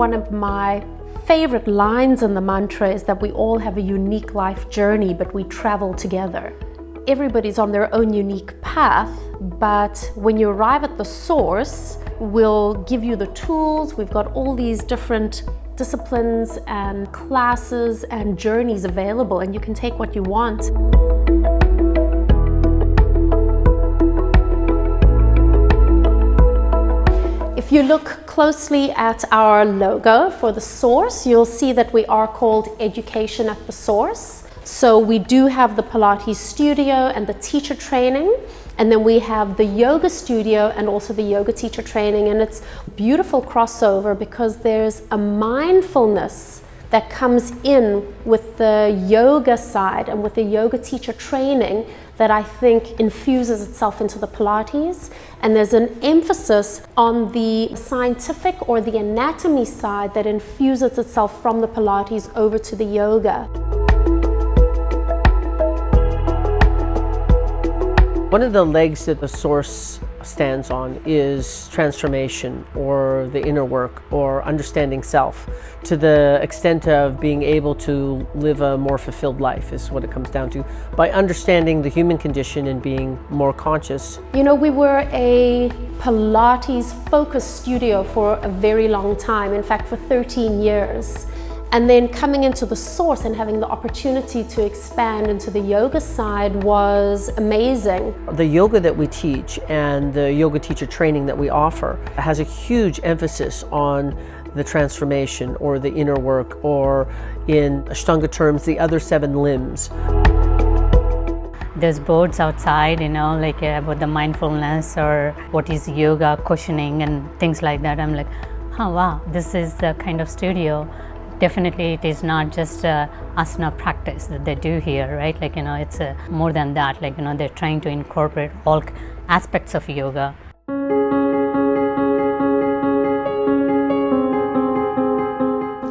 One of my favorite lines in the mantra is that we all have a unique life journey, but we travel together. Everybody's on their own unique path, but when you arrive at the source, we'll give you the tools. We've got all these different disciplines and classes and journeys available, and you can take what you want. If you look closely at our logo for the source, you'll see that we are called Education at the Source. So we do have the Pilates studio and the teacher training, and then we have the yoga studio and also the yoga teacher training, and it's a beautiful crossover because there's a mindfulness that comes in with the yoga side and with the yoga teacher training that I think infuses itself into the Pilates. And there's an emphasis on the scientific or the anatomy side that infuses itself from the Pilates over to the yoga. One of the legs that the source stands on is transformation, or the inner work, or understanding self, to the extent of being able to live a more fulfilled life is what it comes down to, by understanding the human condition and being more conscious. You know, we were a Pilates focused studio for a very long time, in fact for 13 years. And then coming into the source and having the opportunity to expand into the yoga side was amazing. The yoga that we teach and the yoga teacher training that we offer has a huge emphasis on the transformation or the inner work, or in Ashtanga terms, the other 7 limbs. There's boards outside, like about the mindfulness or what is yoga, cushioning and things like that. I'm like, oh wow, this is the kind of studio. Definitely it is not just asana practice that they do here, right? It's more than that. They're trying to incorporate all aspects of yoga.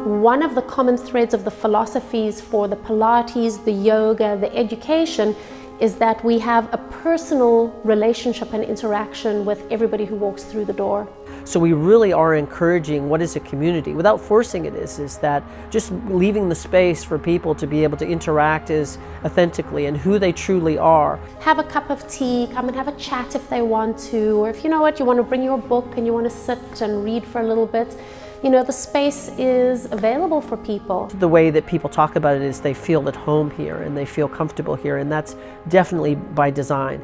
One of the common threads of the philosophies for the Pilates, the yoga, the education is that we have a personal relationship and interaction with everybody who walks through the door. So we really are encouraging what is a community, without forcing it, is that just leaving the space for people to be able to interact as authentically and who they truly are. Have a cup of tea, come and have a chat if they want to, or if you know what, you want to bring your book and you want to sit and read for a little bit. The space is available for people. The way that people talk about it is they feel at home here and they feel comfortable here, and that's definitely by design.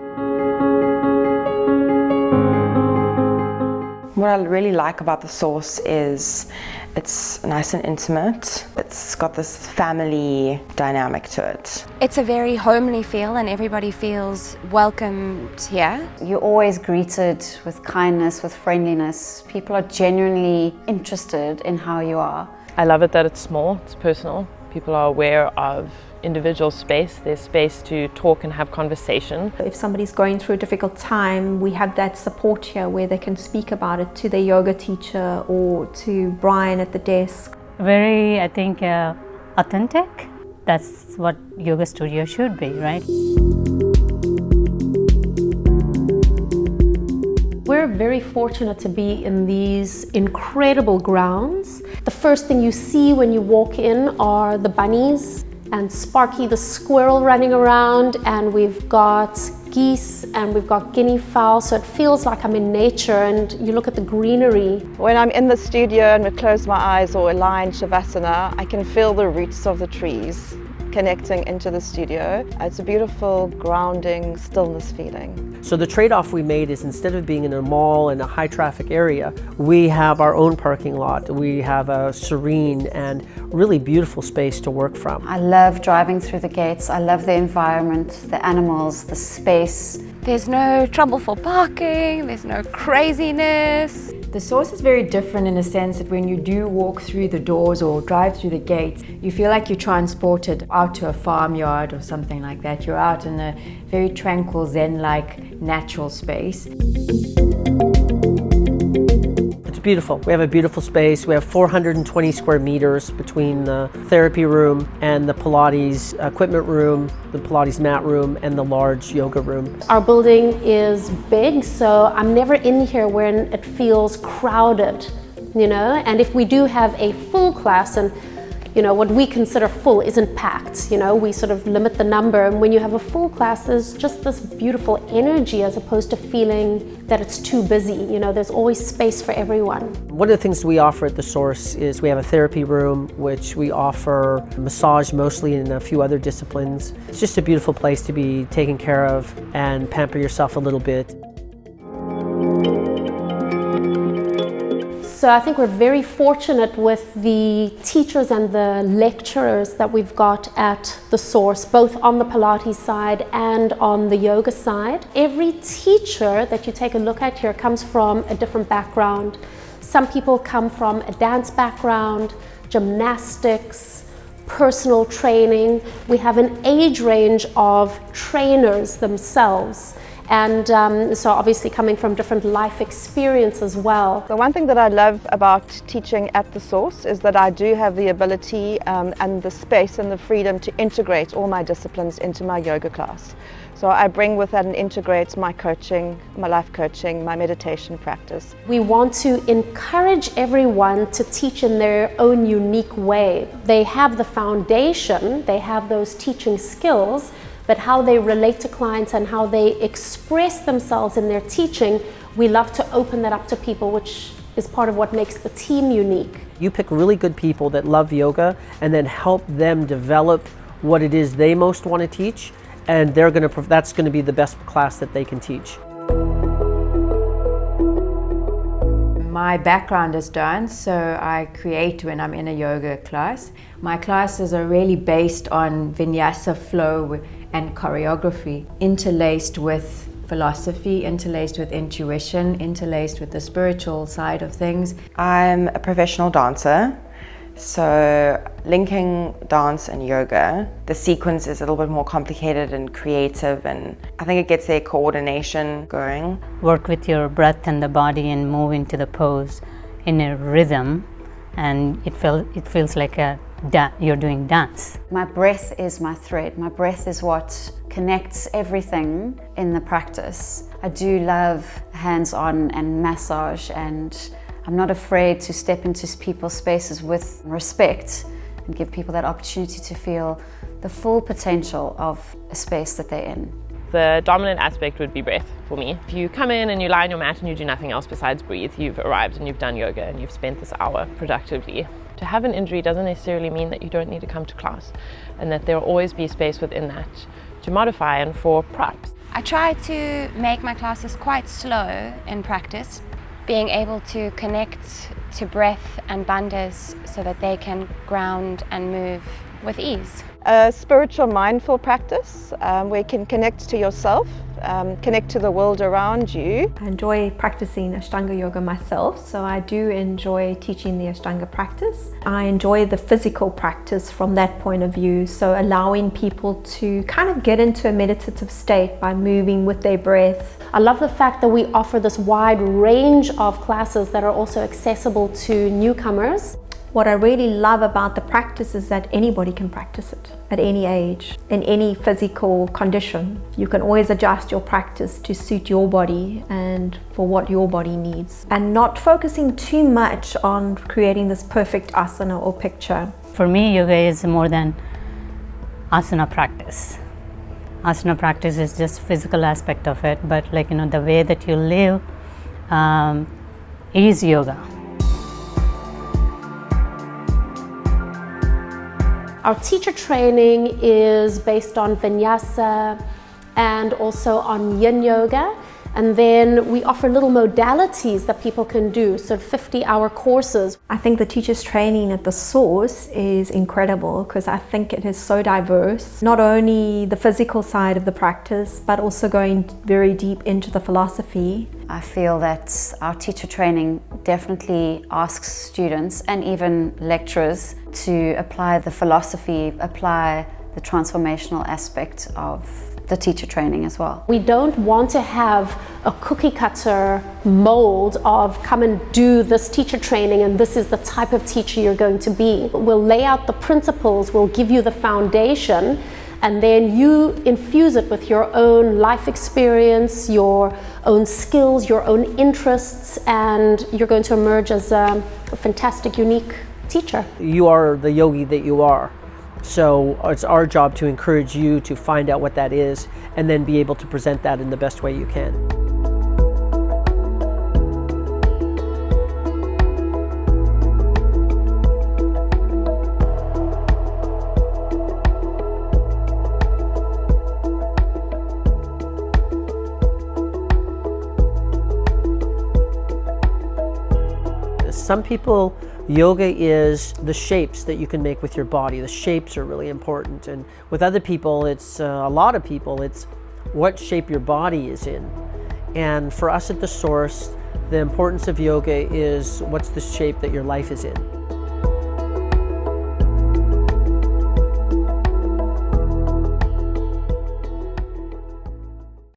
What I really like about the source is it's nice and intimate. It's got this family dynamic to it. It's a very homely feel and everybody feels welcomed here. You're always greeted with kindness, with friendliness. People are genuinely interested in how you are. I love it that it's small, it's personal. People are aware of individual space, there's space to talk and have conversation. If somebody's going through a difficult time, we have that support here where they can speak about it to their yoga teacher or to Brian at the desk. Very, I think, authentic. That's what yoga studio should be, right? We're very fortunate to be in these incredible grounds. The first thing you see when you walk in are the bunnies and Sparky the squirrel running around, and we've got geese and we've got guinea fowl, so it feels like I'm in nature, and you look at the greenery. When I'm in the studio and we close my eyes or align Shavasana, I can feel the roots of the trees connecting into the studio. It's a beautiful, grounding, stillness feeling. So the trade-off we made is, instead of being in a mall in a high traffic area, we have our own parking lot. We have a serene and really beautiful space to work from. I love driving through the gates. I love the environment, the animals, the space. There's no trouble for parking, there's no craziness. The source is very different in a sense that when you do walk through the doors or drive through the gates, you feel like you're transported out to a farmyard or something like that. You're out in a very tranquil, zen-like, natural space. It's beautiful. We have a beautiful space. We have 420 square meters between the therapy room and the Pilates equipment room, the Pilates mat room, and the large yoga room. Our building is big, so I'm never in here when it feels crowded. you know, and if we do have a full class, and you know, what we consider full isn't packed, you know, we sort of limit the number, and when you have a full class, there's just this beautiful energy as opposed to feeling that it's too busy, you know, there's always space for everyone. One of the things we offer at the Source is we have a therapy room, which we offer massage mostly and a few other disciplines. It's just a beautiful place to be taken care of and pamper yourself a little bit. So I think we're very fortunate with the teachers and the lecturers that we've got at the Source, both on the Pilates side and on the yoga side. Every teacher that you take a look at here comes from a different background. Some people come from a dance background, gymnastics, personal training. We have an age range of trainers themselves. And so obviously coming from different life experience as well. The one thing that I love about teaching at the Source is that I do have the ability and the space and the freedom to integrate all my disciplines into my yoga class. So I bring with that and integrate my coaching, my life coaching, my meditation practice. We want to encourage everyone to teach in their own unique way. They have the foundation, they have those teaching skills, but how they relate to clients and how they express themselves in their teaching, we love to open that up to people, which is part of what makes the team unique. You pick really good people that love yoga and then help them develop what it is they most want to teach, and that's going to be the best class that they can teach. My background is dance, so I create when I'm in a yoga class. My classes are really based on vinyasa flow and choreography, interlaced with philosophy, interlaced with intuition, interlaced with the spiritual side of things. I'm a professional dancer, so linking dance and yoga, the sequence is a little bit more complicated and creative, and I think it gets their coordination going. Work with your breath and the body and move into the pose in a rhythm, and it feels like you're doing dance. My breath is my thread. My breath is what connects everything in the practice. I do love hands-on and massage, and I'm not afraid to step into people's spaces with respect and give people that opportunity to feel the full potential of a space that they're in. The dominant aspect would be breath for me. If you come in and you lie on your mat and you do nothing else besides breathe, you've arrived and you've done yoga and you've spent this hour productively. To have an injury doesn't necessarily mean that you don't need to come to class, and that there will always be space within that to modify and for props. I try to make my classes quite slow in practice, being able to connect to breath and bandhas so that they can ground and move with ease. A spiritual mindful practice where you can connect to yourself, connect to the world around you. I enjoy practicing Ashtanga yoga myself, so I do enjoy teaching the Ashtanga practice. I enjoy the physical practice from that point of view, so allowing people to kind of get into a meditative state by moving with their breath. I love the fact that we offer this wide range of classes that are also accessible to newcomers. What I really love about the practice is that anybody can practice it at any age, in any physical condition. You can always adjust your practice to suit your body and for what your body needs, and not focusing too much on creating this perfect asana or picture. For me, yoga is more than asana practice. Asana practice is just physical aspect of it, but the way that you live is yoga. Our teacher training is based on vinyasa and also on yin yoga. And then we offer little modalities that people can do, so 50-hour courses. I think the teacher's training at the Source is incredible because I think it is so diverse. Not only the physical side of the practice, but also going very deep into the philosophy. I feel that our teacher training definitely asks students and even lecturers to apply the philosophy, apply the transformational aspect of the teacher training as well. We don't want to have a cookie cutter mold of come and do this teacher training and this is the type of teacher you're going to be. We'll lay out the principles, we'll give you the foundation, and then you infuse it with your own life experience, your own skills, your own interests, and you're going to emerge as a fantastic, unique teacher. You are the yogi that you are. So it's our job to encourage you to find out what that is and then be able to present that in the best way you can. Some people, yoga is the shapes that you can make with your body. The shapes are really important. And with other people, it's a lot of people, it's what shape your body is in. And for us at The Source, the importance of yoga is what's the shape that your life is in.